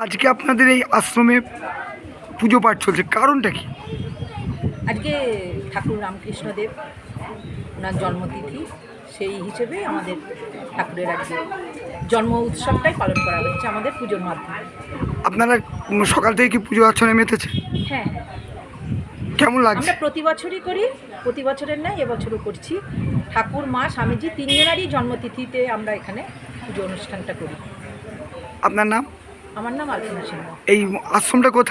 আজকে আপনাদের এই আশ্রমে পুজো পাঠ চলছে, কারণটা কি? আজকে ঠাকুর রামকৃষ্ণদেব ওনার জন্মতিথি, সেই হিসেবে আমাদের ঠাকুরের আজকে জন্ম উৎসবটাই পালন করা হচ্ছে আমাদের পুজোর মাধ্যমে। আপনারা সকাল থেকে কি পুজো অর্চনায় মেতেছে? হ্যাঁ, কেমন লাগছে? আমরা প্রতি বছরই করি, প্রতি বছরের নয় এবছরও করছি। ঠাকুর, মা, স্বামীজি তিনজনেরই জন্মতিথিতে আমরা এখানে পুজো অনুষ্ঠানটা করি। আপনার নাম? আমার নাম আলপনা সিংহ। এই আশ্রমটা কোথায়?